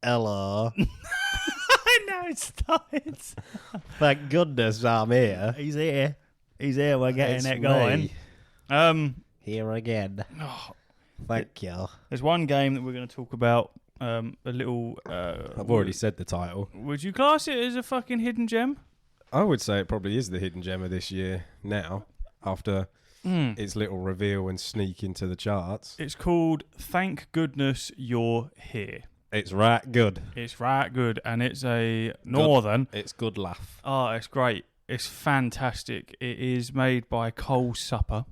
Hello. I know it starts. Thank goodness I'm here. He's here. We're getting It's it going. me. Here again. Oh, Thank you. there's one game that we're going to talk about. A little. I've already said the title. Would you class it as a fucking hidden gem? I would say it probably is the hidden gem of this year now, after its little reveal and sneak into the charts. It's called Thank Goodness You're Here. It's right good. It's right good, and it's a northern. It's good laugh. Oh, it's great. It's fantastic. It is made by Cole Supper,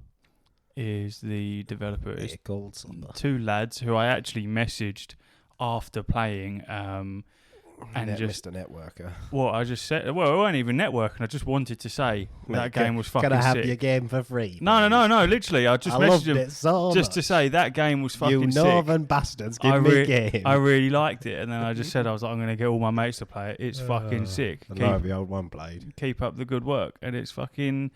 is the developer. It's Cold supper. two lads who I actually messaged after playing, and just Mr. Networker. what I just said. Well, I weren't even networking. I just wanted to say that game was fucking Can I have sick. your game for free? No. Literally, I just I messaged loved him it so just much. to say that game was fucking You sick. northern bastards, give I me re- game. I really liked it, and then I just said I was like, I'm going to get all my mates to play it. It's fucking sick. I know the old one played. Keep up the good work, and it's fucking.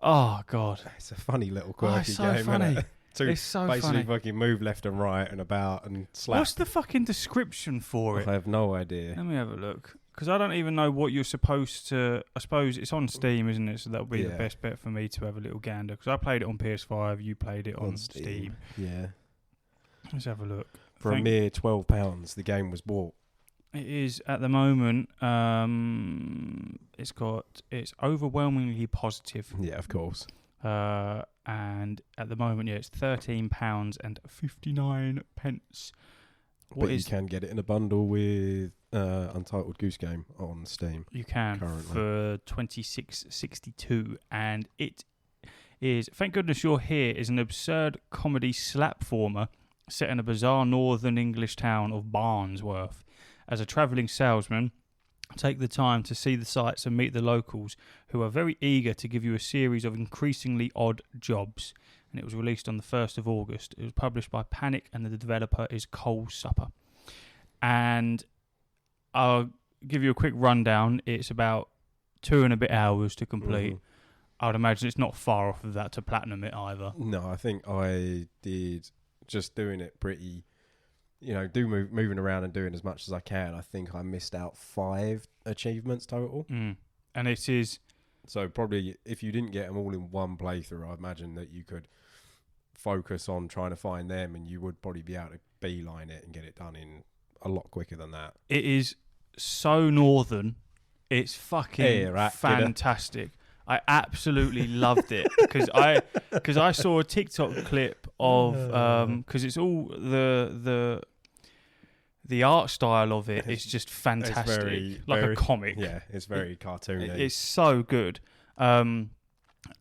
Oh god, It's a funny little oh, quirky it's so game. funny. Innit? It's so basically funny. fucking move left and right and about and slap. What's the fucking description for it? I have no idea. Let me have a look, because I don't even know what you're supposed to. I suppose it's on Steam, isn't it? So that'll be the Yeah. best bet for me to have a little gander, because I played it on PS5. You played it on Steam. Yeah. Let's have a look. For a mere £12, the game was bought. It is at the moment. It's overwhelmingly positive. Yeah, of course. And at the moment, it's £13.59. But you can get it in a bundle with Untitled Goose Game on Steam. You can currently. for $26.62, and it is Thank Goodness You're Here is an absurd comedy slapformer set in a bizarre northern English town of Barnsworth. As a travelling salesman, take the time to see the sights and meet the locals, who are very eager to give you a series of increasingly odd jobs. And it was released on the 1st of August. It was published by Panic, and the developer is Cole Supper. And I'll give you a quick rundown. It's about 2 and a bit hours to complete. Mhm. I would imagine it's not far off of that to platinum it either. No, I think I did just doing it pretty, moving around and doing as much as I can. I think I missed out 5 achievements total. And it is... So probably if you didn't get them all in one playthrough, I imagine that you could focus on trying to find them, and you would probably be able to beeline it and get it done in a lot quicker than that. It is so northern. It's fucking fantastic. I absolutely loved it because I saw a TikTok clip of because it's all the art style of it is just fantastic, like a comic. Yeah, it's very cartoony. It's so good.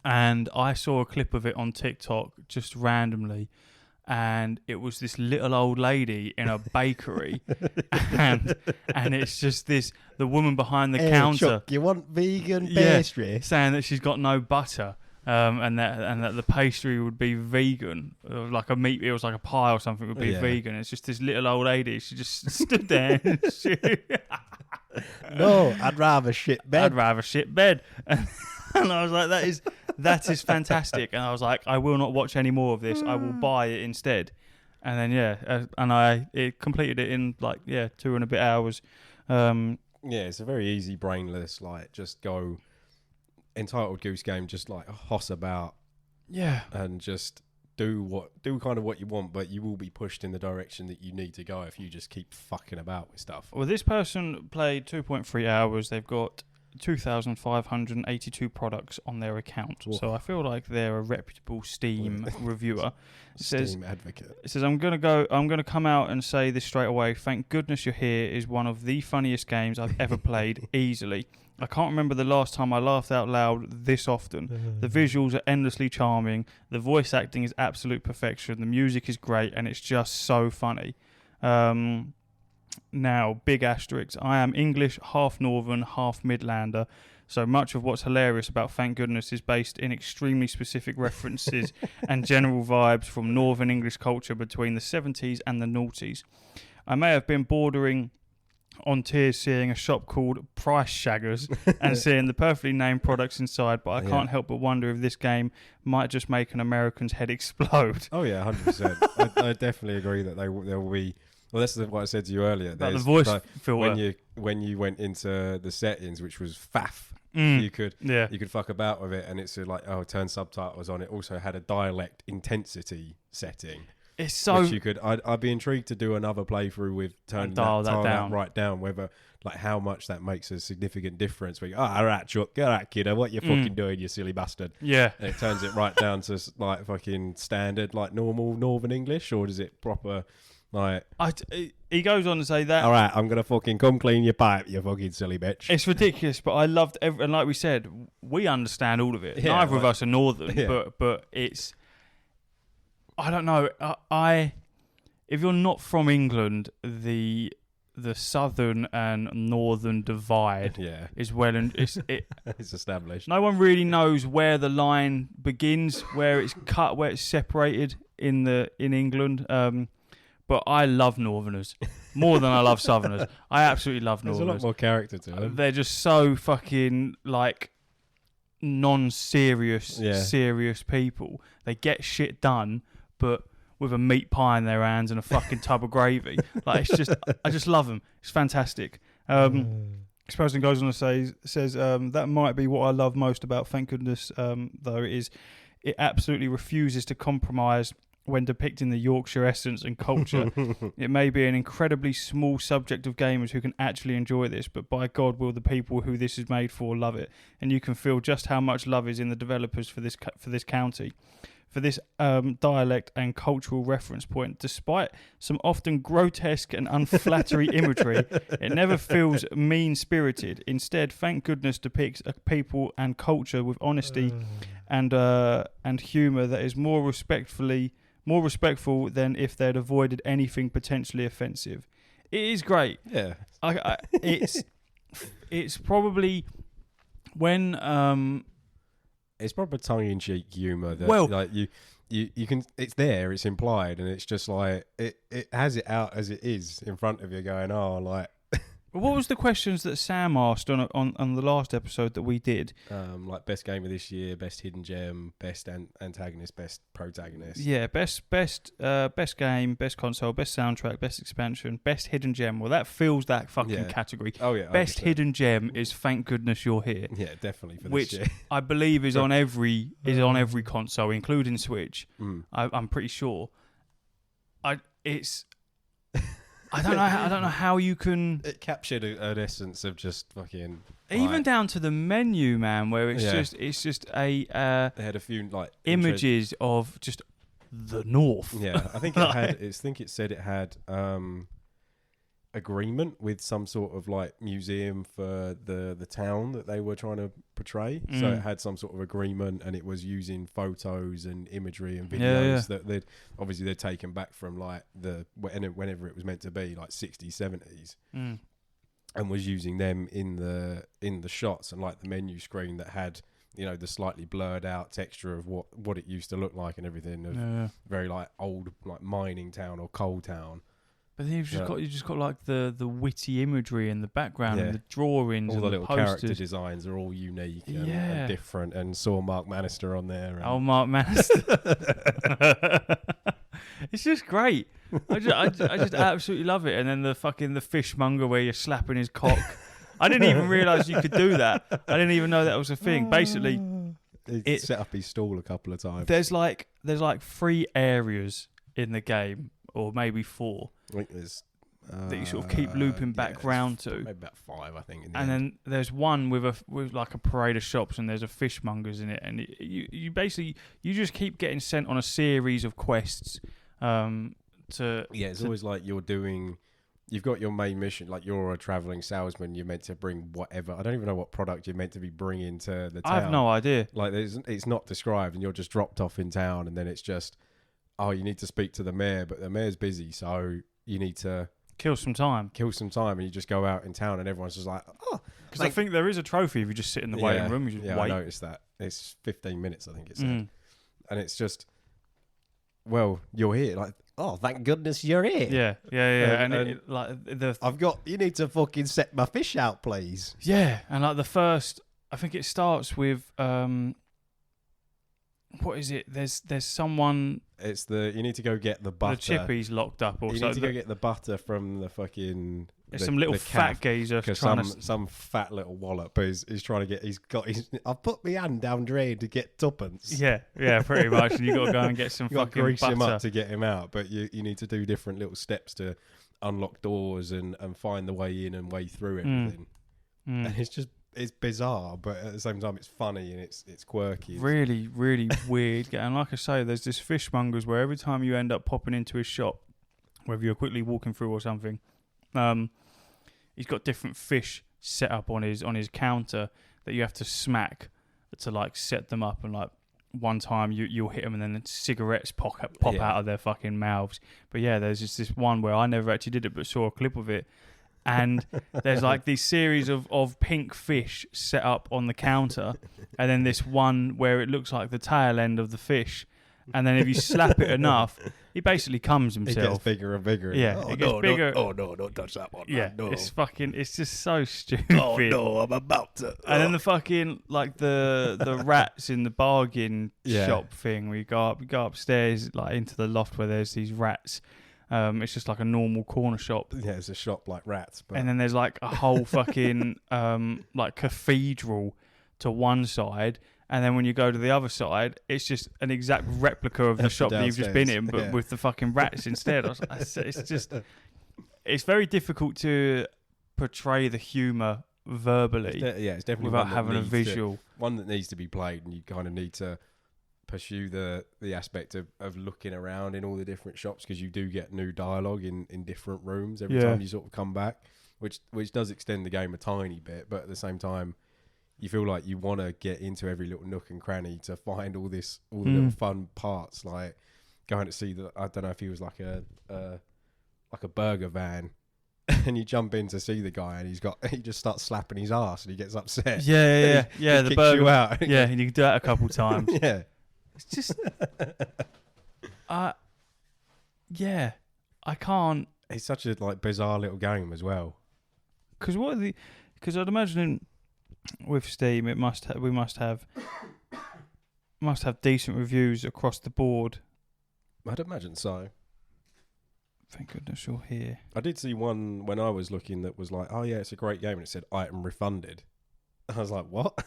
And I saw a clip of it on TikTok just randomly, and it was this little old lady in a bakery, and it's just the woman behind the counter. Chuck, you want vegan pastry? Saying that she's got no butter. And that the pastry would be vegan, like a meat. It was like a pie or something would be vegan. It's just this little old lady. She just stood there. No, I'd rather shit bed. I'd rather shit bed. And I was like, that is fantastic. And I was like, I will not watch any more of this. I will buy it instead. And then it completed it in 2 and a bit hours. It's a very easy, brainless, just go Entitled Goose Game, just hoss about, and just do kind of what you want, but you will be pushed in the direction that you need to go if you just keep fucking about with stuff. Well, this person played 2.3 hours. They've got 2,582 products on their account. Oof. So I feel like they're a reputable Steam reviewer. Steam advocate. It says, I'm going to come out and say this straight away. Thank Goodness You're Here is one of the funniest games I've ever played, easily. I can't remember the last time I laughed out loud this often. The visuals are endlessly charming. The voice acting is absolute perfection. The music is great, and it's just so funny. Now, big asterisks. I am English, half Northern, half Midlander. So much of what's hilarious about Thank Goodness is based in extremely specific references and general vibes from Northern English culture between the 70s and the noughties. I may have been bordering on tears seeing a shop called Price Shaggers and seeing the perfectly named products inside, but I can't help but wonder if this game might just make an American's head explode. Oh yeah, 100%. I definitely agree that there will be Well, that's what I said to you earlier. About the There's, voice like, filter. when you went into the settings, which was faff, Mm. you could Yeah. you could fuck about with it, and it's like, oh, turn subtitles on. It also had a dialect intensity setting, It's so. which you could. I'd be intrigued to do another playthrough with turning dial that down. right down, whether like how much that makes a significant difference. Where you go, oh, all right, Chuck, all right, kiddo, what you fucking doing, you silly bastard? Yeah. And it turns it right down to like fucking standard, like normal Northern English, or does it proper like? He goes on to say that All right, I'm gonna fucking come clean your pipe, you fucking silly bitch. it's ridiculous, but I loved and like we said, we understand all of it. Yeah, Neither of like- us are northern, Yeah. but it's. I don't know. If you're not from England, the southern and northern divide Yeah, is well and it. it's established. No one really knows where the line begins, where it's cut, where it's separated in England. But I love Northerners more than I love Southerners. I absolutely love There's Northerners. a lot more character to them. They're just so fucking like non-serious, Yeah. serious people. They get shit done, but with a meat pie in their hands and a fucking tub of gravy. Like it's just, I just love them. It's fantastic. This person goes on to says that might be what I love most about Thank Goodness, though, is it absolutely refuses to compromise when depicting the Yorkshire essence and culture. It may be an incredibly small subject of gamers who can actually enjoy this, but by God, will the people who this is made for love it. And you can feel just how much love is in the developers for this county. For this dialect and cultural reference point, despite some often grotesque and unflattering imagery, it never feels mean-spirited. Instead, Thank Goodness depicts a people and culture with honesty and humour that is more respectful than if they'd avoided anything potentially offensive. It is great. Yeah, It's probably when it's proper tongue-in-cheek humour. That, Well- like you can, it's there, it's implied, and it's just like it has it out as it is in front of you, going, oh, like what was the questions that Sam asked on the last episode that we did? like best game of this year, best hidden gem, best antagonist, best protagonist. Yeah, best game, best console, best soundtrack, best expansion, best hidden gem. Well, that fills that fucking Yeah. category. Oh yeah, Best 100%. hidden gem is Thank Goodness You're Here, Yeah, definitely for which this year. I believe is on every console, including Switch. Mm. I'm pretty sure. I don't know how you can. It captured an essence of just fucking Even like, down to the menu, man, where it's Yeah. just a they had a few like images of just the North. Yeah, I think it had. I think it said it had agreement with some sort of like museum for the town that they were trying to portray. So it had some sort of agreement, and it was using photos and imagery and videos that they'd taken back from like whenever it was meant to be, like 60s, 70s. And was using them in the shots, and like the menu screen that had, you know, the slightly blurred out texture of what it used to look like and everything, of very like old like mining town or coal town. But then you've just got like the witty imagery in the background and the drawings All and the the little posters. character designs are all unique and, Yeah. and different, and saw Mark Manister on there. And Oh, Mark Manister. It's just great. I just absolutely love it. And then the fishmonger where you're slapping his cock. I didn't even realise you could do that. I didn't even know that was a thing. Basically, He set up his stall a couple of times. there's like 3 areas in the game, or maybe 4, I think there's that you sort of keep looping back round to. Maybe about 5, I think. In the And end. then there's one with like a parade of shops, and there's a fishmongers in it, and you basically just keep getting sent on a series of quests. It's always like you've got your main mission, like you're a traveling salesman. You're meant to bring whatever. I don't even know what product you're meant to be bringing to the town. I have no idea. Like it's not described, and you're just dropped off in town, and then it's just, oh, you need to speak to the mayor, but the mayor's busy, so you need to Kill some time. and you just go out in town, and everyone's just like, oh, Because I think there is a trophy if you just sit in the waiting room. You just I wait. noticed that. It's 15 minutes, I think it said, and it's just, well, you're here, like, oh, thank goodness you're here. Yeah. And You need to fucking set my fish out, please. yeah, and like the first, I think it starts with what is it? There's someone. It's you need to go get the butter. The chippy's locked up, or You something. need to go get the butter from the fucking. There's some little fat geezer Because trying some fat little wallop is trying to get. I've put my hand down drain to get tuppence. Yeah, pretty much. And you got to go and get some You got to fucking grease butter. him up to get him out, but you need to do different little steps to unlock doors and find the way in and way through everything. And it's bizarre, but at the same time it's funny and it's quirky. Really, really weird. And like I say, there's this fishmongers where every time you end up popping into his shop, whether you're quickly walking through or something, he's got different fish set up on his counter that you have to smack to like set them up, and like one time you'll hit them and then cigarettes pop out of their fucking mouths. But yeah, there's just this one where I never actually did it but saw a clip of it, and there's like these series of pink fish set up on the counter, and then this one where it looks like the tail end of the fish, and then if you slap it enough, he basically comes It himself. gets bigger and bigger. Yeah, it gets bigger. No, don't touch that one. Yeah, no. it's just so stupid. Oh no, I'm about to. And then the fucking like the rats in the bargain Yeah. shop thing, where you go upstairs like into the loft where there's these rats. It's just like a normal corner shop, Yeah, it's a shop like rats. But and then there's like a whole fucking like cathedral to one side, and then when you go to the other side, it's just an exact replica of the That's shop that you've just been downstairs, in, but yeah. with the fucking rats instead. It's very difficult to portray the humour verbally it's definitely without one that having a needs visual. one that needs to be played, and you kind of need to pursue the aspect of looking around in all the different shops, because you do get new dialogue in different rooms every Yeah. time you sort of come back, which does extend the game a tiny bit, but at the same time you feel like you want to get into every little nook and cranny to find all the little fun parts, like going to see I don't know if he was like a burger van and you jump in to see the guy and he just starts slapping his ass and he gets upset. Yeah. He The kicks burger. you out. Yeah, and you can do that a couple times. Yeah. It's just, yeah, I can't. It's such a like bizarre little game as well. Because I'd imagine with Steam, we must have decent reviews across the board. I'd imagine so. Thank goodness you're here. I did see one when I was looking that was like, oh yeah, it's a great game, and it said item refunded. I was like, what?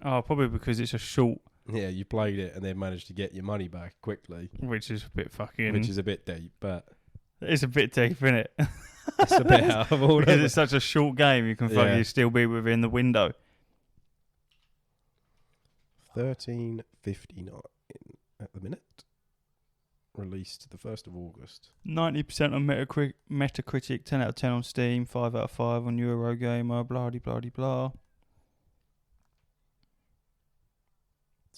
Oh, probably because it's a short, Yeah, you played it and then managed to get your money back quickly, which is a bit fucking. which is a bit deep, but It's a bit deep, isn't it? it's a bit out of order. Because it's such a short game, you can fucking Yeah. still be within the window. 13.59 at the minute. Released the 1st of August. 90% on Metacritic, 10 out of 10 on Steam, 5 out of 5 on Eurogamer, blah de blah de blah.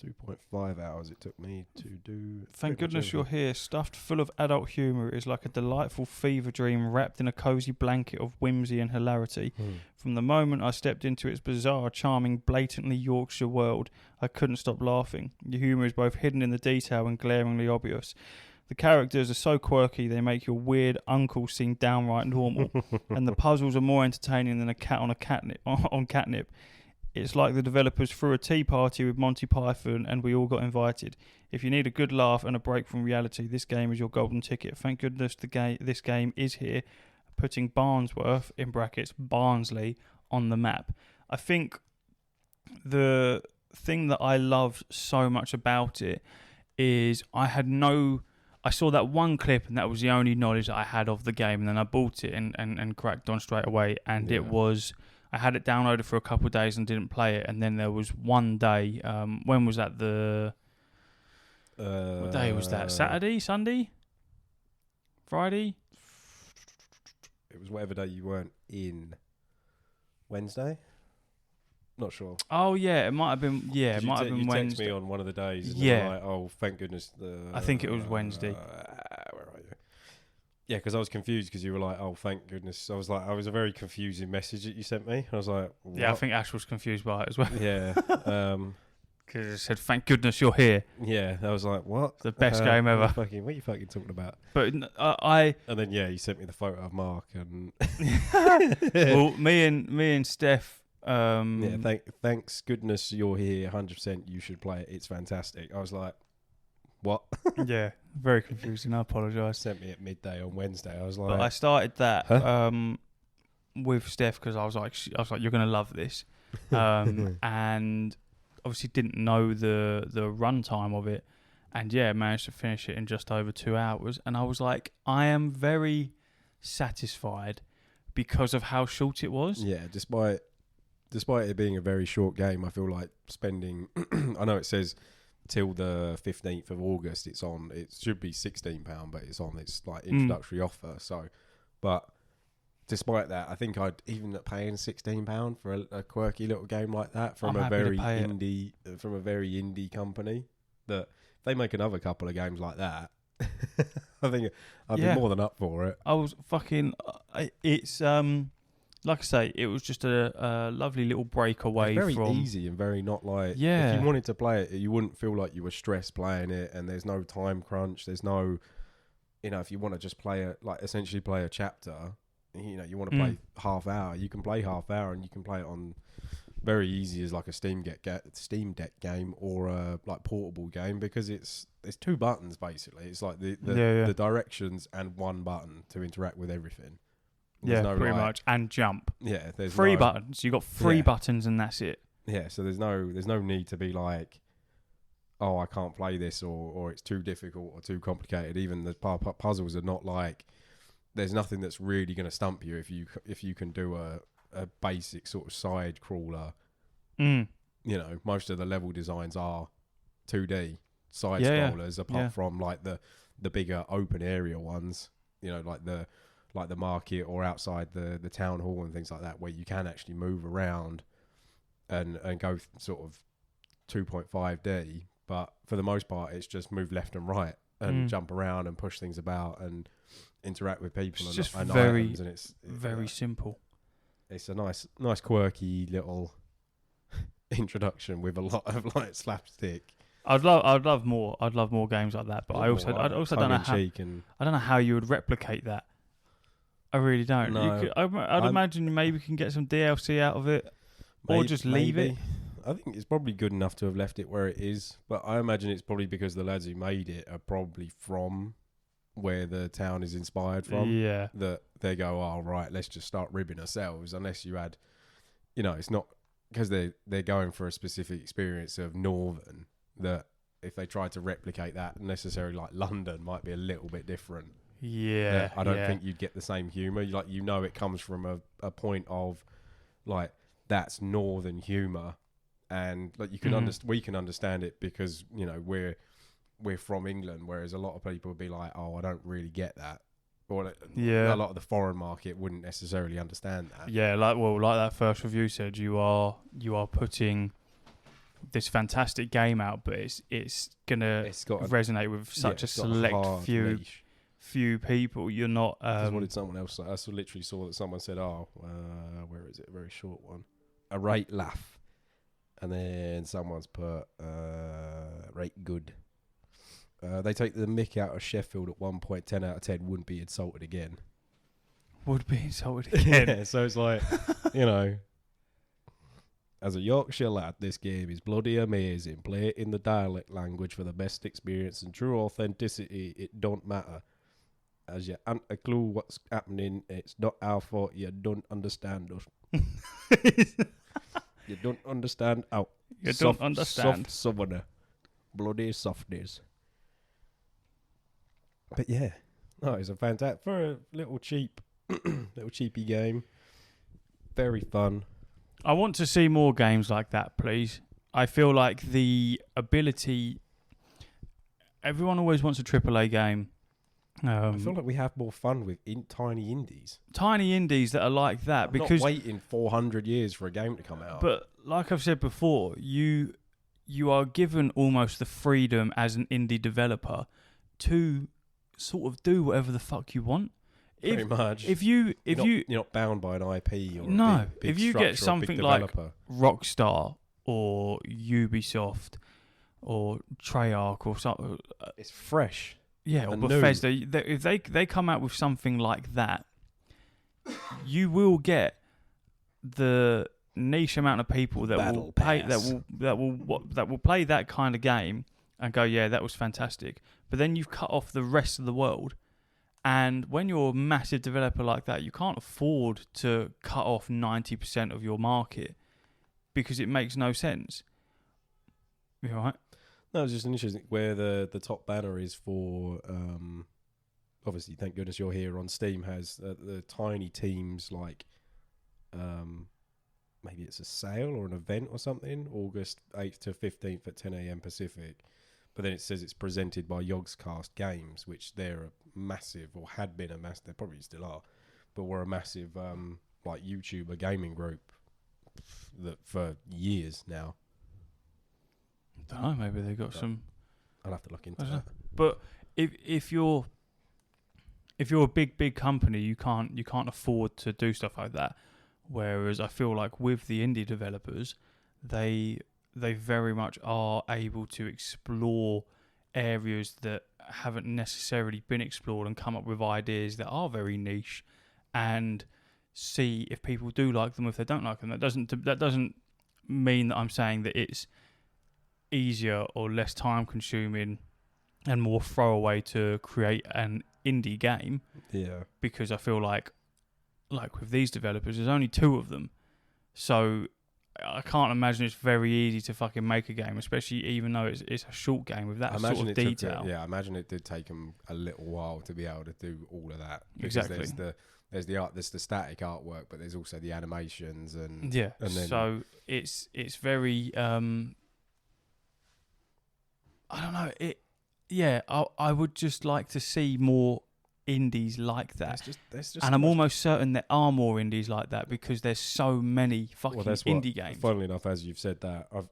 2.5 hours it took me to do. Thank pretty much goodness you're everything. here. Stuffed full of adult humour, it is like a delightful fever dream wrapped in a cosy blanket of whimsy and hilarity. From the moment I stepped into its bizarre, charming, blatantly Yorkshire world, I couldn't stop laughing. The humour is both hidden in the detail and glaringly obvious. The characters are so quirky they make your weird uncle seem downright normal, and the puzzles are more entertaining than a cat on catnip. It's like the developers threw a tea party with Monty Python and we all got invited. If you need a good laugh and a break from reality, this game is your golden ticket. Thank goodness this game is here, putting Barnsworth, in brackets, Barnsley, on the map. I think the thing that I loved so much about it is I saw that one clip and that was the only knowledge that I had of the game, and then I bought it and cracked on straight away, and Yeah. it was... I had it downloaded for a couple of days and didn't play it, and then there was one day. When was that? What day was that? Saturday, Sunday, Friday? It was whatever day you weren't in. Wednesday? Not sure. Oh yeah, it might have been. Yeah, it might have been You text Wednesday. me on one of the days. And Yeah. you were like, oh, thank goodness. I think it was Wednesday. Where are you? Yeah, because I was confused because you were like, oh, thank goodness. I was a very confusing message that you sent me. I was like, what? Yeah, I think Ash was confused by it as well Yeah. because it said, "Thank goodness you're here." Yeah, I was like, what? The best game ever. What are you fucking talking about? But I And then, yeah, you sent me the photo of Mark and... well, me and Steph Yeah, thanks goodness you're here. 100%. You should play it. It's fantastic. I was like, what? Yeah, very confusing. I apologise. Sent me at midday on Wednesday. I was But like, I started that Huh? with Steph because I was like, you're gonna love this, and obviously didn't know the runtime of it, and yeah, managed to finish it in just over 2 hours, and I was like, I am very satisfied because of how short it was. yeah, despite it being a very short game, I feel like spending, I know it says till the 15th of August it's on. It should be £16, but it's on. It's like introductory offer. So, but despite that, I think I'd even paying £16 for a quirky little game like that from I'm a happy to very pay it. indie company. That if they make another couple of games like that, I think I'd Yeah. be more than up for it. I was fucking. It's like I say, it was just a lovely little breakaway It's very from. easy and very not like. Yeah. If you wanted to play it, you wouldn't feel like you were stressed playing it, and there's no time crunch. There's no, if you want to just play it, like essentially play a chapter, you want to play half hour, you can play half hour, and you can play it on very easy as like a Steam Deck game or a like portable game because it's 2 buttons basically. It's like the directions and 1 button to interact with everything. Yeah, There's no, pretty like- much, and jump. Yeah, there's 3 no, buttons. You got 3 Yeah. buttons, and that's it. Yeah, so there's no need to be like, oh, I can't play this or it's too difficult or too complicated. Even the puzzles are not like, there's nothing that's really going to stump you if you can do a basic sort of side crawler. Most of the level designs are 2D side Yeah, scrollers apart from like the bigger open area ones, like the market or outside the town hall and things like that, where you can actually move around and go sort of 2.5D. But for the most part, it's just move left and right and jump around and push things about and interact with people. It's and, just and very, items, and it's very simple. It's a nice quirky little introduction with a lot of like slapstick. I'd love more games like that, but I also don't know how. I don't know how you would replicate that. I really don't. No, I'd imagine maybe you can get some DLC out of it, or just leave it. I think it's probably good enough to have left it where it is, but I imagine it's probably because the lads who made it are probably from where the town is inspired from. Yeah. That they go, oh, right, let's just start ribbing ourselves. Unless you had, it's not because they're going for a specific experience of Northern, that if they tried to replicate that, necessarily like London might be a little bit different. Yeah. I don't think you'd get the same humour. Like, it comes from a point of like, that's Northern humour. And like you can we can understand it because we're from England, whereas a lot of people would be like, oh, I don't really get that, or a lot of the foreign market wouldn't necessarily understand that. Yeah, like that first review said, you are putting this fantastic game out, but it's gonna resonate with such a select few people. You're not. What did someone else say? I literally saw that someone said, "Oh, where is it? A very short one. A rate laugh." And then someone's put rate good. They take the mick out of Sheffield at 1 point, 10 out of 10, wouldn't be insulted again. Would be insulted again. Yeah, so it's like, as a Yorkshire lad, this game is bloody amazing. Play it in the dialect language for the best experience and true authenticity. It don't matter. As you ain't a clue what's happening, it's not our fault you don't understand us. You don't understand how. You don't understand. Soft southerner. Bloody softness. But yeah. No, it's a fantastic, for a little cheapy game. Very fun. I want to see more games like that, please. I feel like the ability... Everyone always wants a AAA game. I feel like we have more fun with tiny indies. Tiny indies that are like that. I'm because not waiting 400 years for a game to come out. But like I've said before, you are given almost the freedom as an indie developer to sort of do whatever the fuck you want. Pretty much. You're not bound by an IP or no. big If you get something like developer. Rockstar or Ubisoft or Treyarch or something, it's fresh. Yeah, or and Bethesda. If they come out with something like that, you will get the niche amount of people that Battle will play Pass. that will play that kind of game and go, yeah, that was fantastic. But then you've cut off the rest of the world. And when you're a massive developer like that, you can't afford to cut off 90% of your market because it makes no sense. You all right? No, it's just interesting where the top banner is for. Obviously, thank goodness you're here on Steam. Has the tiny teams like, maybe it's a sale or an event or something. August 8th to 15th at 10 a.m. Pacific. But then it says it's presented by Yogscast Games, which they're a massive, or had been a massive, they probably still are, but were a massive like YouTuber gaming group that for years now. I don't know, maybe they got some. I'll have to look into I don't that. But if you're a big company, you can't afford to do stuff like that. Whereas I feel like with the indie developers, they very much are able to explore areas that haven't necessarily been explored and come up with ideas that are very niche and see if people do like them, if they don't like them. That doesn't mean that I'm saying that it's easier or less time consuming and more throwaway to create an indie game, Yeah. because I feel like with these developers, there's only 2 of them, so I can't imagine it's very easy to fucking make a game, especially even though it's a short game with that sort of detail. I imagine it did take them a little while to be able to do all of that. Because Exactly. there's the art, there's the static artwork, but there's also the animations and Yeah. And then, So it's very I don't know. I would just like to see more indies like that. there's just And I'm almost certain there are more indies like that because there's so many fucking that's what, indie games. Funnily enough, as you've said that, I've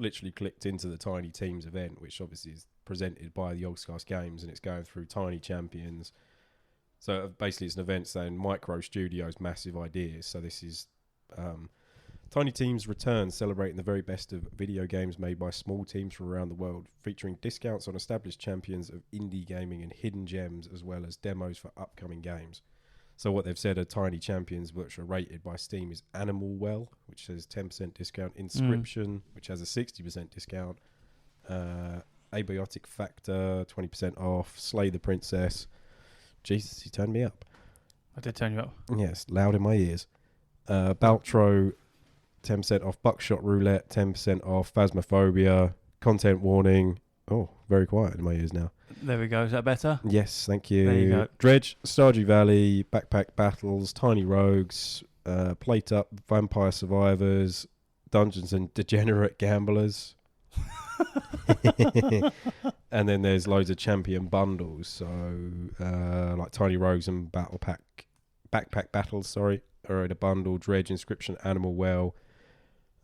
literally clicked into the Tiny Teams event, which obviously is presented by the Yogscast Games, and it's going through Tiny Champions. So basically, it's an event saying Micro Studios' massive ideas. So this is Tiny Teams returns, celebrating the very best of video games made by small teams from around the world, featuring discounts on established champions of indie gaming and hidden gems, as well as demos for upcoming games. So what they've said are Tiny Champions, which are rated by Steam, is Animal Well, which says 10% discount, Inscription, which has a 60% discount, Abiotic Factor, 20% off, Slay the Princess. Jesus, he turned me up. I did turn you up. Yes, loud in my ears. Baltro, 10% off. Buckshot Roulette, 10% off. Phasmophobia, content warning. Oh, very quiet in my ears now. There we go. Is that better? Yes, thank you. There you go. Dredge, Stardew Valley, Backpack Battles, Tiny Rogues, Plate Up, Vampire Survivors, Dungeons and Degenerate Gamblers. And then there's loads of champion bundles. So, like Tiny Rogues and Backpack Battles, are in a bundle. Dredge, Inscription, Animal Well.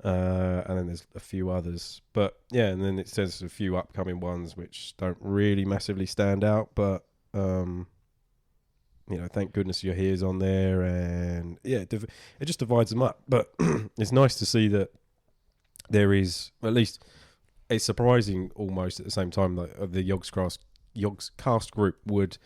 And then there's a few others, but yeah, and then it says a few upcoming ones which don't really massively stand out, but thank goodness You're Here's on there, and yeah, it just divides them up. But it's nice to see that there is, at least it's surprising almost at the same time that the Yogscast group would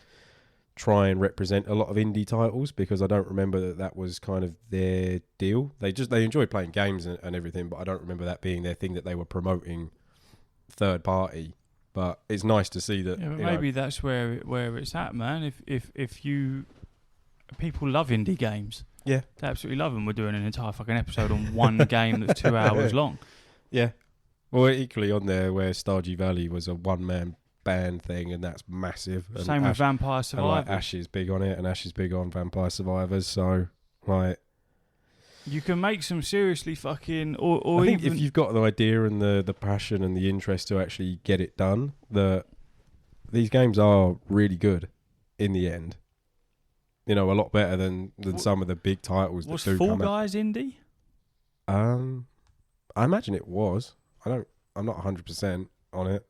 try and represent a lot of indie titles, because I don't remember that was kind of their deal. They enjoy playing games and everything, but I don't remember that being their thing, that they were promoting third party. But it's nice to see that. Yeah, but maybe that's where it's at, man. If you people love indie games, yeah, they absolutely love them. We're doing an entire fucking episode on one game that's 2 hours long. Yeah. Well, equally on there where Stardew Valley was a one-man band thing, and that's massive. And Same with Vampire Survivors. And Ash is big on it, and Ash is big on Vampire Survivors. So, like, you can make some seriously fucking, or I think even if you've got the idea and the passion and the interest to actually get it done, that these games are really good in the end. A lot better than some of the big titles that was do Fall come out. Guys indie? I imagine it was. I'm not 100% on it.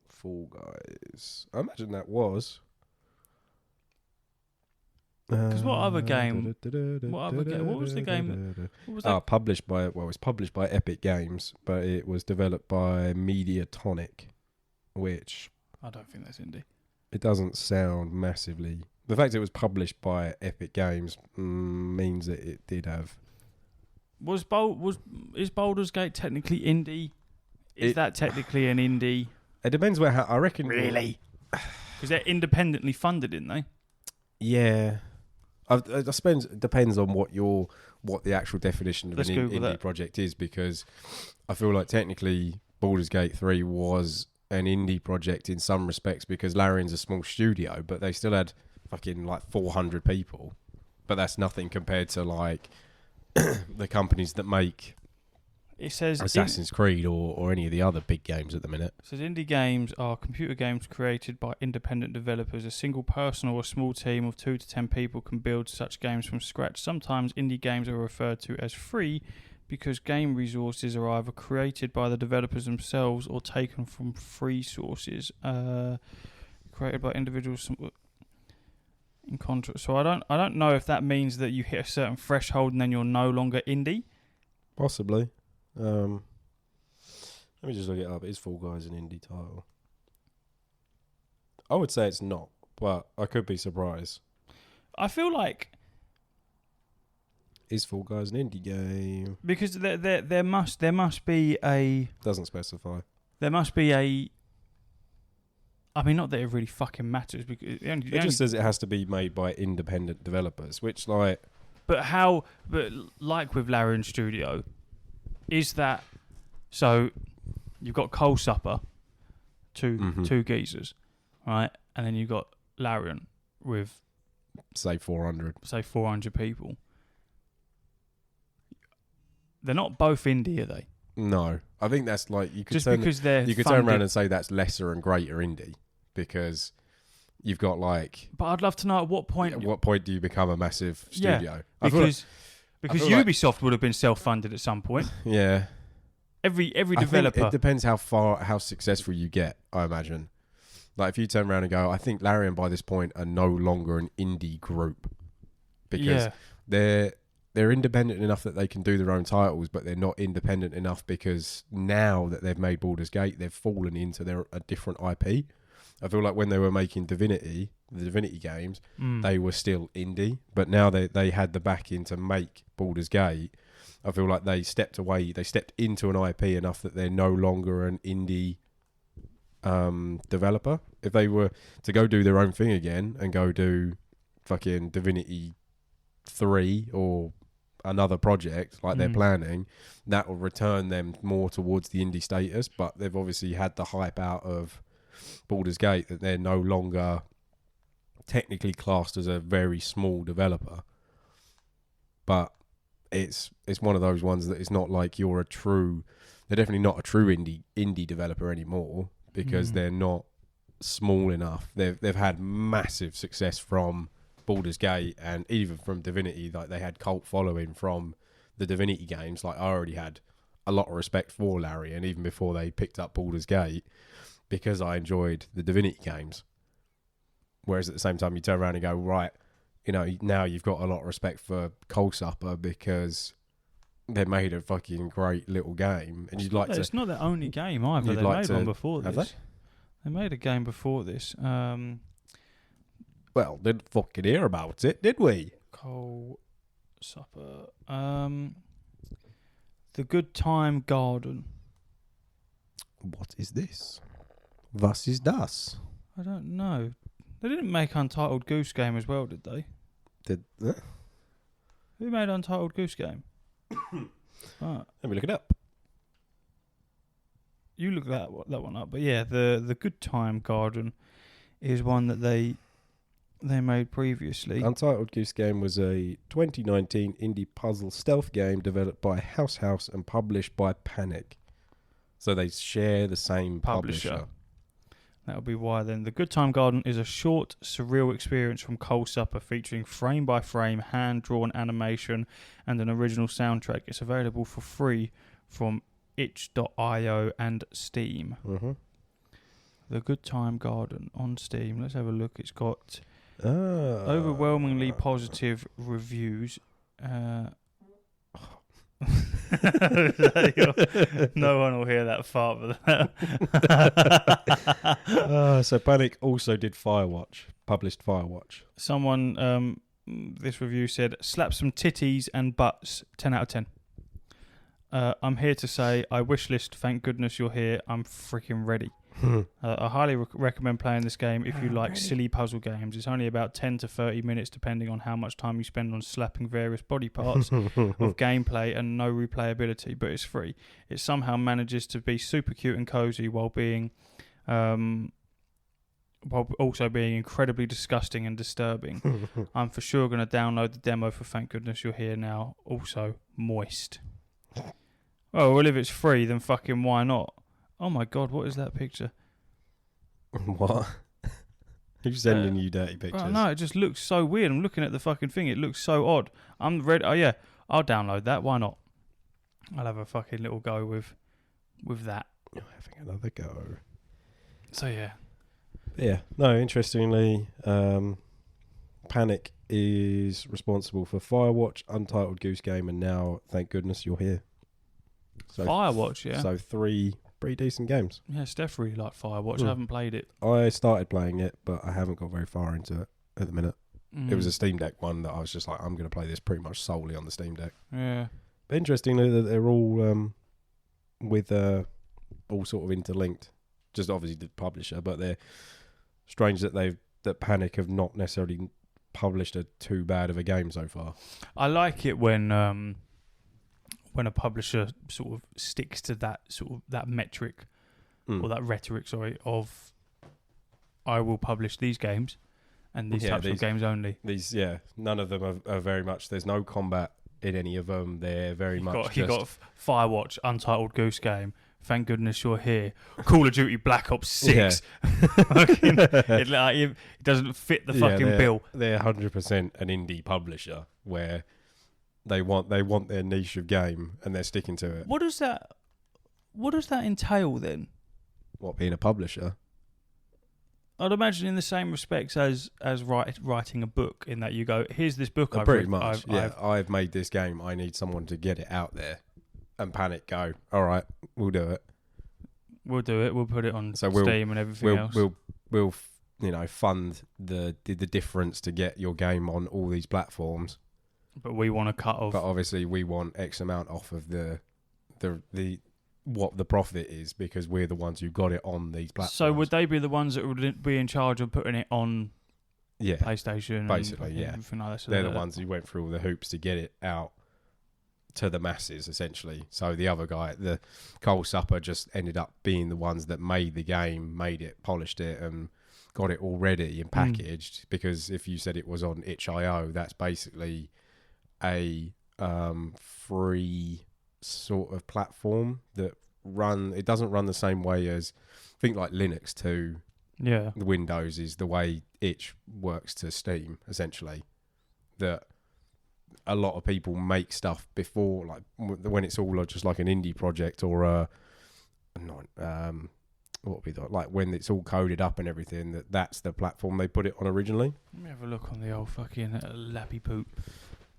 Fall Guys. I imagine that was. Because what other game? What was the game? What was that? Published by it's published by Epic Games, but it was developed by Mediatonic, which I don't think that's indie. It doesn't sound massively. The fact it was published by Epic Games means that it did have. Is Baldur's Gate technically indie? Is that technically an indie? It depends where. I reckon. Really? Because they're independently funded, aren't they? Yeah. I suppose it depends on what the actual definition of Let's an Google indie that. project is, because I feel like technically Baldur's Gate 3 was an indie project in some respects because Larian's a small studio, but they still had fucking like 400 people. But that's nothing compared to like the companies that make It says Assassin's Creed or any of the other big games at the minute. It says indie games are computer games created by independent developers. A single person or a small team of 2 to 10 people can build such games from scratch. Sometimes indie games are referred to as free because game resources are either created by the developers themselves or taken from free sources created by individuals. In contrast, so I don't know if that means that you hit a certain threshold and then you're no longer indie. Possibly. Let me just look it up. Is Fall Guys an indie title? I would say it's not, but I could be surprised. I feel like Is Fall Guys an indie game? because there must be a Doesn't specify. there must be a. I mean, not that it really fucking matters because It just says it has to be made by independent developers, which like But like with Larian Studio, is that so? You've got Coal Supper, two geezers, right, and then you've got Larian with say 400. say 400 people. They're not both indie, are they? No, I think that's like you could Just turn, because they're you could funded. turn around and say that's lesser and greater indie because you've got like But I'd love to know at what point. at what point do you become a massive Yeah, studio? I feel like- Because feel like- Ubisoft would have been self-funded at some point. yeah. Every I think developer. it depends how successful you get, I imagine. Like if you turn around and go, I think Larian by this point are no longer an indie group because they're independent enough that they can do their own titles, but they're not independent enough because now that they've made Baldur's Gate, they've fallen into a different IP. I feel like when they were making the Divinity games, they were still indie, but now they had the backing to make Baldur's Gate. I feel like they stepped into an IP enough that they're no longer an indie developer. If they were to go do their own thing again and go do fucking Divinity 3 or another project like they're planning, that will return them more towards the indie status, but they've obviously had the hype out of Baldur's Gate that they're no longer technically classed as a very small developer. But it's one of those ones that it's not like they're definitely not a true indie developer anymore because they're not small enough. They've had massive success from Baldur's Gate and even from Divinity. Like they had cult following from the Divinity games. Like I already had a lot of respect for Larian even before they picked up Baldur's Gate because I enjoyed the Divinity games. Whereas at the same time you turn around and go, right, you know, now you've got a lot of respect for Coal Supper because they made a fucking great little game, and you'd like to. It's not their only game either. You'd They like made to- one before have this. They made a game before this. Well, didn't fucking hear about it, did we? Coal Supper. The Good Time Garden. What is this? Was ist das? I don't know. They didn't make Untitled Goose Game as well, did they? Who made Untitled Goose Game? Right. Let me look it up. You look that one up, but yeah, the Good Time Garden is one that they made previously. Untitled Goose Game was a 2019 indie puzzle stealth game developed by House and published by Panic. So they share the same publisher. That would be why then. The Good Time Garden is a short, surreal experience from Coal Supper featuring frame-by-frame, hand-drawn animation and an original soundtrack. It's available for free from itch.io and Steam. Mm-hmm. The Good Time Garden on Steam. Let's have a look. It's got overwhelmingly positive reviews. No one will hear that fart, but So Panic also did Firewatch, published Firewatch. someone, this review said, slap some titties and butts, 10 out of 10. I'm here to say, I wish list, thank goodness you're here, I'm freaking ready. I highly recommend playing this game if you like silly puzzle games. It's only about 10 to 30 minutes depending on how much time you spend on slapping various body parts of gameplay and no replayability, but it's free. It somehow manages to be super cute and cozy while also being incredibly disgusting and disturbing. I'm for sure going to download the demo for Thank Goodness You're Here now. Also, moist. Oh, well, if it's free, then fucking why not? Oh my god, what is that picture? What? Who's sending you dirty pictures? Oh, no, it just looks so weird. I'm looking at the fucking thing. It looks so odd. I'm ready. Oh yeah, I'll download that. Why not? I'll have a fucking little go with that. You're having another go. So yeah. Yeah. No, interestingly, Panic is responsible for Firewatch, Untitled Goose Game, and now Thank Goodness You're Here. So Firewatch, yeah. So 3 pretty decent games. Yeah, Steph really liked Firewatch. I haven't played it. I started playing it, but I haven't got very far into it at the minute. It was a Steam Deck one that I was just like, I'm going to play this pretty much solely on the Steam Deck. Yeah. But interestingly, that they're all with all sort of interlinked. Just obviously the publisher, but they're strange that Panic have not necessarily published too bad of a game so far. I like it when a publisher sort of sticks to that metric or that rhetoric, of I will publish these games and these types of games only. None of them are very much. There's no combat in any of them. They're very much. You got Firewatch, Untitled Goose Game. Thank goodness you're here. Call of Duty Black Ops 6. It doesn't fit the fucking bill. They're 100% an indie publisher where they want their niche of game and they're sticking to it. What does that entail then? What, being a publisher? I'd imagine in the same respects as writing a book, in that you go, here's this book I've pretty read, much. I've made this game. I need someone to get it out there. And Panic go, all right, we'll do it. We'll do it. We'll put it on Steam and everything else. We'll fund the difference to get your game on all these platforms. But we want to cut off. But obviously, we want X amount off of the what the profit is, because we're the ones who got it on these platforms. So would they be the ones that would be in charge of putting it on? Yeah, PlayStation. Basically, and everything like that. So they're the ones who went through all the hoops to get it out to the masses, essentially. So the other guy, the Cole Supper, just ended up being the ones that made the game, made it, polished it, and got it all ready and packaged. Because if you said it was on itch.io, that's basically a free sort of platform that it doesn't run the same way as, I think, like Linux to the Windows is the way itch works to Steam, essentially. That a lot of people make stuff before, like when it's all just like an indie project or what would be like when it's all coded up and everything, that's the platform they put it on originally. Let me have a look on the old fucking lappy poop.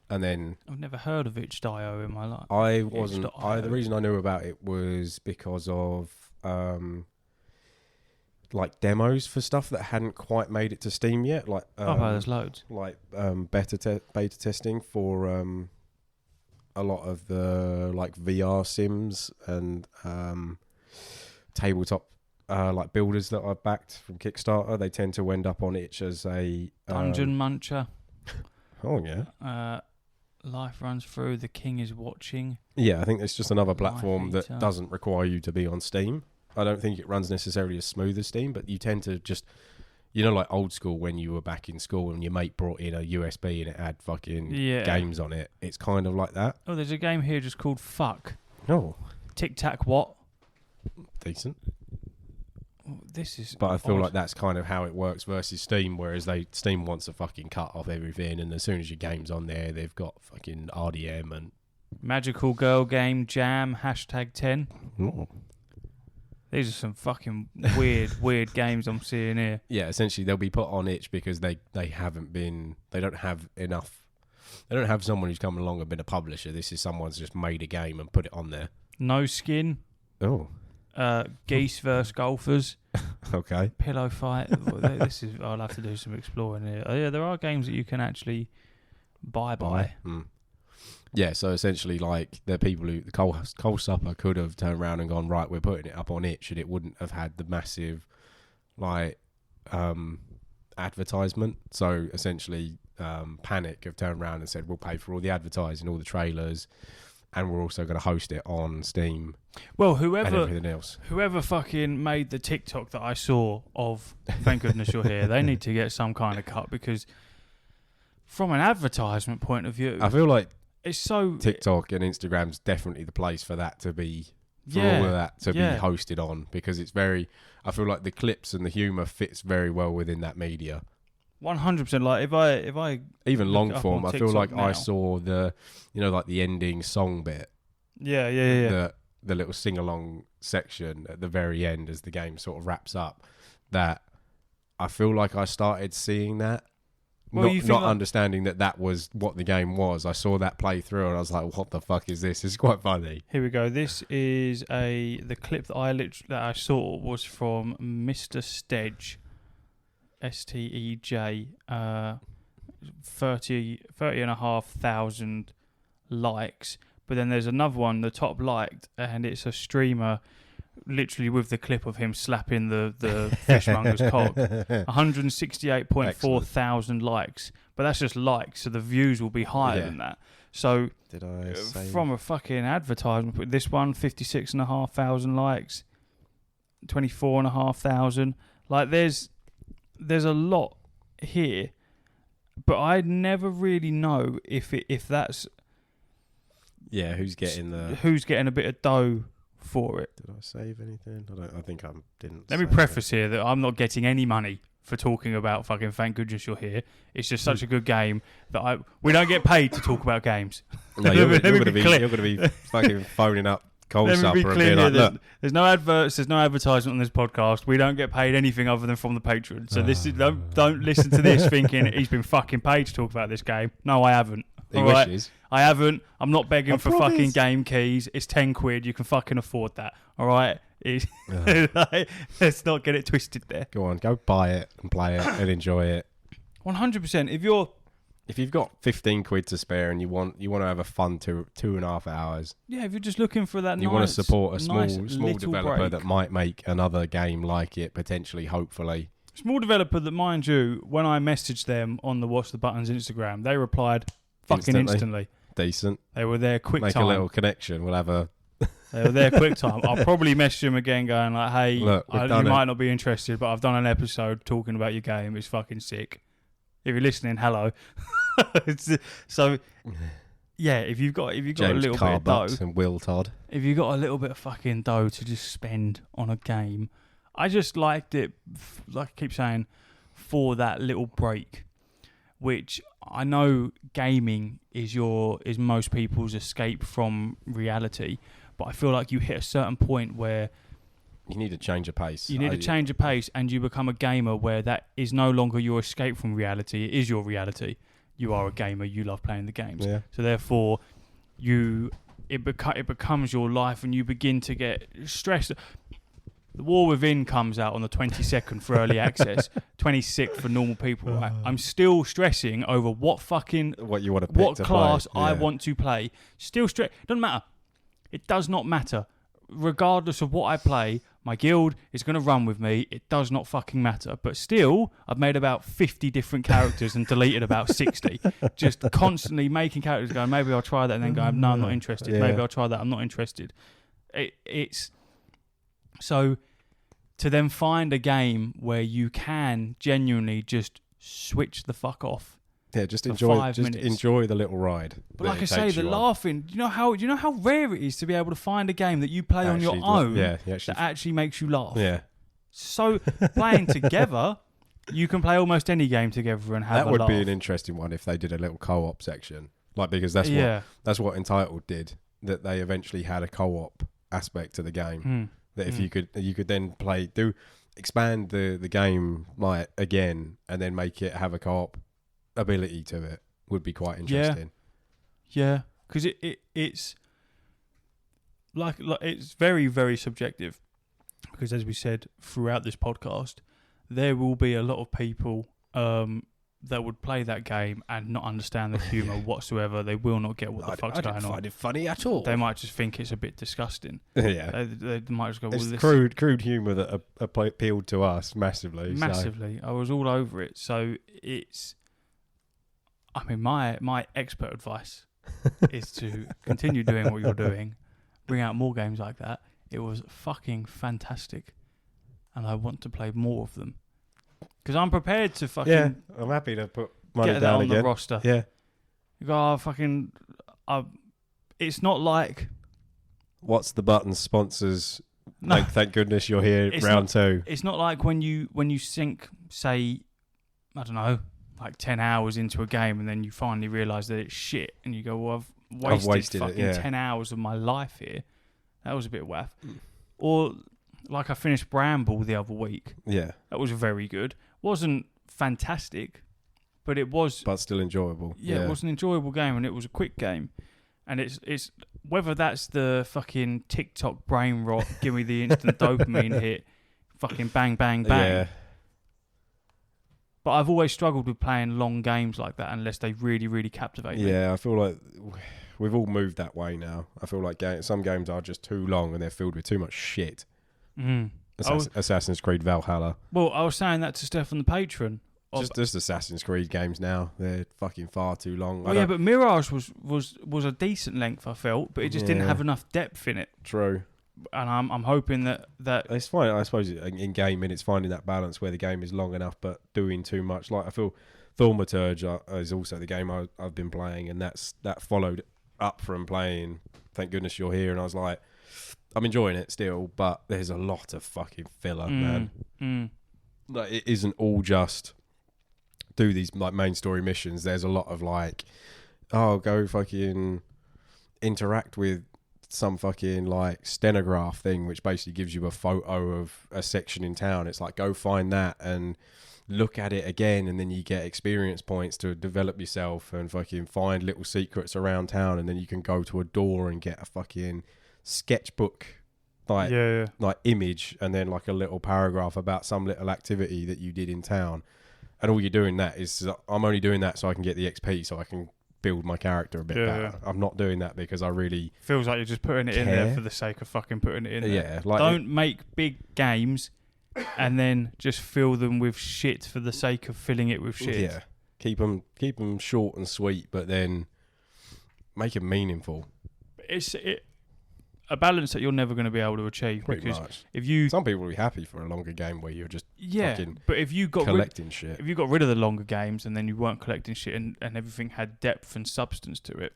And then I've never heard of itch.io in my life. The reason I knew about it was because of like demos for stuff that hadn't quite made it to Steam yet. Like there's loads. Like beta testing for a lot of the like VR sims and tabletop like builders that I've backed from Kickstarter. They tend to end up on itch as a Dungeon Muncher. Oh yeah. Life Runs Through, The King Is Watching. Yeah, I think it's just another platform that doesn't require you to be on Steam. I don't think it runs necessarily as smooth as Steam, but you tend to just, like old school when you were back in school and your mate brought in a USB and it had fucking games on it. It's kind of like that. Oh, there's a game here just called Fuck. Oh. Tic Tac what? Decent. This is But I feel like that's kind of how it works versus Steam, whereas Steam wants to fucking cut off everything, and as soon as your game's on there, they've got fucking RDM and... Magical Girl Game Jam, #10. Oh. These are some fucking weird games I'm seeing here. Yeah, essentially they'll be put on itch because they don't have enough have someone who's come along and been a publisher. This is someone's just made a game and put it on there. No Skin, Oh, Geese versus Golfers, okay. Pillow Fight. This is. I'll have to do some exploring here. Oh, yeah, there are games that you can actually buy. Mm. Yeah, so essentially, like, the people who the Coal Supper could have turned around and gone, right, we're putting it up on itch, and it wouldn't have had the massive, like, advertisement. So essentially, Panic have turned around and said, we'll pay for all the advertising, all the trailers, and we're also going to host it on Steam. Well, and everything else. whoever fucking made the TikTok that I saw of Thank Goodness You're Here, they need to get some kind of cut, because from an advertisement point of view, I feel like it's so TikTok and Instagram's definitely the place for that to be, for Yeah, all of that to yeah. be hosted on, because it's very, I feel like the clips and the humour fits very well within that media. 100%. Like if I Even look long up form, on I feel TikTok like I now. saw the, like the ending song bit, yeah. the little sing along section at the very end as the game sort of wraps up. That I feel like I started seeing that. Well, you think Not like- understanding that was what the game was. I saw that play through and I was like, "What the fuck is this?" It's quite funny. Here we go. This is the clip that I saw was from Mr. Stedge, STEJ, 30,500 likes. But then there's another one, the top liked, and it's a streamer, literally with the clip of him slapping the fishmonger's cock. 168.4 thousand likes, but that's just likes, so the views will be higher Yeah. than that. So Did I say from a fucking advertisement, but this one 56,500 likes, 24,500. Like there's a lot here, but I never really know if that's Yeah, who's getting the? who's getting a bit of dough for it. Did I save anything? I think I didn't. Let me save preface here that I'm not getting any money for talking about fucking Thank Goodness You're Here. It's just such a good game that we don't get paid to talk about games. it. No, you're Let me going to be be clear. you're going to be fucking phoning up Coal Let me Supper be and clear being here. like, "Look, There's no adverts. There's no advertisement on this podcast. We don't get paid anything other than from the Patreon. So this is don't listen to this thinking he's been fucking paid to talk about this game. No, I haven't. he All right? wishes." I haven't. I'm not begging I for promise. fucking game keys. It's 10 quid. You can fucking afford that. All right. Let's not get it twisted there. Go on, go buy it and play it and enjoy it. 100%. If you've got 15 quid to spare and you want to have a fun 2.5 hours, If you're just looking for that, you want to support a small little developer break. that might make another game like it, potentially, hopefully. Small developer that, mind you, when I messaged them on the Watch the Buttons Instagram, they replied fucking instantly. Decent. They were there quick Make time. a little connection. We'll have a... They were there quick time. I'll probably message them again going like, hey, Look, we've you done it. might not be interested, but I've done an episode talking about your game. It's fucking sick. If you're listening, hello. So, yeah, if you've got a James little bit of dough, Carbutt and Will Todd. if you've got a little bit of fucking dough to just spend on a game, I just liked it, like I keep saying, for that little break, which I know gaming is most people's escape from reality, but I feel like you hit a certain point where You need to change a pace. you need to change a pace and you become a gamer where that is no longer your escape from reality, it is your reality. You are a gamer, you love playing the games. Yeah. So therefore, it becomes your life, and you begin to get stressed. The War Within comes out on the 22nd for early access, 26th for normal people. Right? I'm still stressing over what What you want to pick what to class play. I Yeah. want to play. Still stress. Doesn't matter. It does not matter. Regardless of what I play, my guild is going to run with me. It does not fucking matter. But still, I've made about 50 different characters and deleted about 60. Just constantly making characters going, maybe I'll try that, and then going, no, I'm not interested. Yeah. Maybe I'll try that, I'm not interested. It's... So, to then find a game where you can genuinely just switch the fuck off. Yeah, just for enjoy 5 minutes. enjoy the little ride. But that like I it say, takes the you on. laughing. Do you know how rare it is to be able to find a game that you play on your Actually, own Yeah, you actually, that actually makes you laugh. yeah. So playing together, you can play almost any game together and have That a would laugh. be an interesting one if they did a little co-op section, like because that's what Entitled did. That they eventually had a co-op aspect to the game. That if you could then expand the game like again and then make it have a co-op ability to it. would be quite interesting. Yeah, because it's like it's very, very subjective. Because as we said throughout this podcast, there will be a lot of people that would play that game and not understand the humour whatsoever. They will not get what the fuck's I going didn't on. find it funny at all. They might just think it's a bit disgusting. Yeah. They might just go, well, It's this crude humour that appealed to us massively. massively. I was all over it. So it's, I mean, my expert advice is to continue doing what you're doing, bring out more games like that. It was fucking fantastic, and I want to play more of them because I'm prepared to fucking Yeah, I'm happy to put money get that down on again. the roster. Yeah. You go, oh, fucking. It's not like What's the button sponsors? No. Like, thank goodness you're here. It's Round 2. it's not like when you sink, say, I don't know, like 10 hours into a game, and then you finally realise that it's shit, and you go, well, I've wasted it, fucking yeah. 10 hours of my life here. That was a bit waff. Or like I finished Bramble the other week. Yeah, That was very good. Wasn't fantastic, but it was. but still enjoyable. Yeah, it was an enjoyable game, and it was a quick game. And it's whether that's the fucking TikTok brain rot, give me the instant dopamine hit, fucking bang, bang, bang. Yeah, But I've always struggled with playing long games like that unless they really, really captivate me. yeah. I feel like we've all moved that way now. I feel like some games are just too long and they're filled with too much shit. Mm. Assassin's Creed Valhalla. Well, I was saying that to Steph on the Patreon. Just Assassin's Creed games now. They're fucking far too long. Well, yeah, but Mirage was a decent length, I felt, but it just didn't Yeah. have enough depth in it. True. And I'm hoping that It's fine. I suppose in gaming, it's finding that balance where the game is long enough but doing too much. Like I feel Thaumaturge is also the game I've been playing, and that followed up from playing Thank Goodness You're Here, and I was like, I'm enjoying it still, but there's a lot of fucking filler, man. Like it isn't all just do these like main story missions. There's a lot of like, oh, go fucking interact with some fucking like stenograph thing, which basically gives you a photo of a section in town. It's like, go find that and look at it again, and then you get experience points to develop yourself and fucking find little secrets around town, and then you can go to a door and get a fucking sketchbook like image, and then like a little paragraph about some little activity that you did in town. And all you're doing that is, I'm only doing that so I can get the XP, so I can build my character a bit better. I'm not doing that because I really feels like you're just putting it in there for the sake of fucking putting it in there. Yeah, like don't make big games and then just fill them with shit for the sake of filling it with shit. Yeah, keep them short and sweet, but then make them meaningful. It's a balance that you're never going to be able to achieve. Pretty because much. if you, some people will be happy for a longer game where you're just fucking but if you got collecting shit. if you got rid of the longer games and then you weren't collecting shit and everything had depth and substance to it,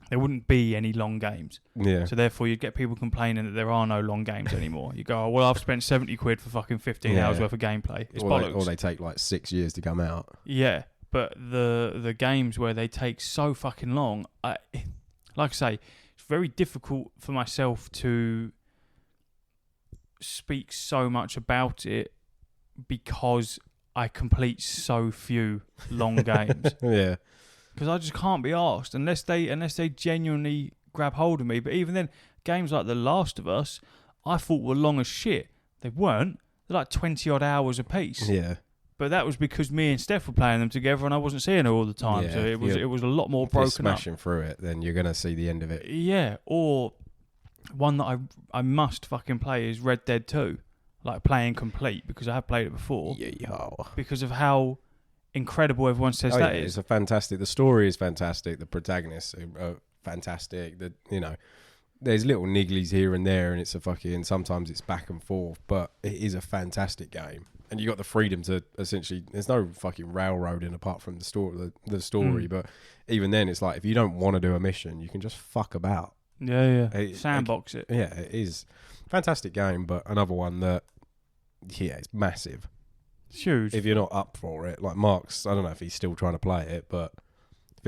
there wouldn't be any long games. Yeah. So therefore, you'd get people complaining that there are no long games anymore. You go, oh, well, I've spent 70 quid for fucking 15 hours worth of gameplay. It's bollocks. Or they take like 6 years to come out. Yeah, but the games where they take so fucking long, like I say, it's very difficult for myself to speak so much about it because I complete so few long games. Yeah. Because I just can't be arsed unless they genuinely grab hold of me. But even then, games like The Last of Us, I thought were long as shit. They weren't. They're like 20 odd hours a piece. Yeah. But that was because me and Steph were playing them together, and I wasn't seeing her all the time. Yeah, So it was a lot more If you're broken up. smashing through it, then you're gonna see the end of it. Yeah. Or one that I must fucking play is Red Dead 2, like playing complete, because I have played it before. Yeah. Because of how incredible everyone says that is. It's a fantastic. The story is fantastic. The protagonists are fantastic. There's little nigglies here and there, and it's a fucking. Sometimes it's back and forth, but it is a fantastic game. And you got the freedom to essentially. There's no fucking railroading apart from the story. But even then, it's like if you don't want to do a mission, you can just fuck about. Yeah. Sandbox it. Yeah, it is fantastic game, but another one that it's massive. It's huge. If you're not up for it, like Mark's, I don't know if he's still trying to play it, but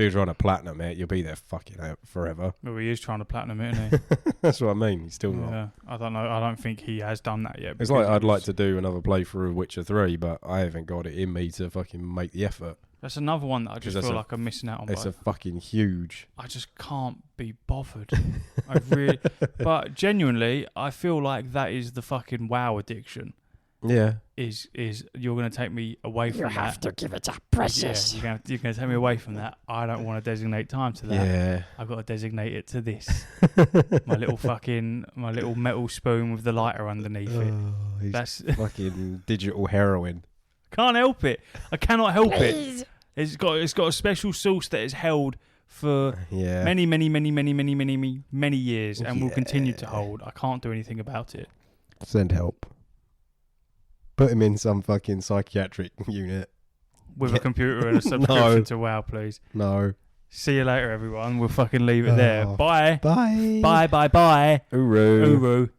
you're trying to platinum it, you'll be there fucking out forever. Well, he is trying to platinum it, isn't he? That's what I mean. He's still not. Yeah, I don't know. I don't think he has done that yet. It's like I'd like to do another playthrough of Witcher 3, but I haven't got it in me to fucking make the effort. That's another one that I just that's feel a- like I'm missing out on. It's But a fucking huge. I just can't be bothered. I really, but genuinely, I feel like that is the fucking WoW addiction. Yeah. Is you're going to take me away from that? You have to give it up, Yeah, precious. you're going to take me away from that. I don't want to designate time to that. Yeah. I've got to designate it to this. my little metal spoon with the lighter underneath it. He's That's fucking digital heroin. can't help it. I cannot help it. Please. It's got a special sauce that is held for Yeah. many years and will continue to hold. I can't do anything about it. Send help. Put him in some fucking psychiatric unit. With a computer and a subscription No. to WoW, please. No. See you later, everyone. We'll fucking leave it there. Oh. Bye. Bye. Bye. Bye. Bye. Uru. Uru.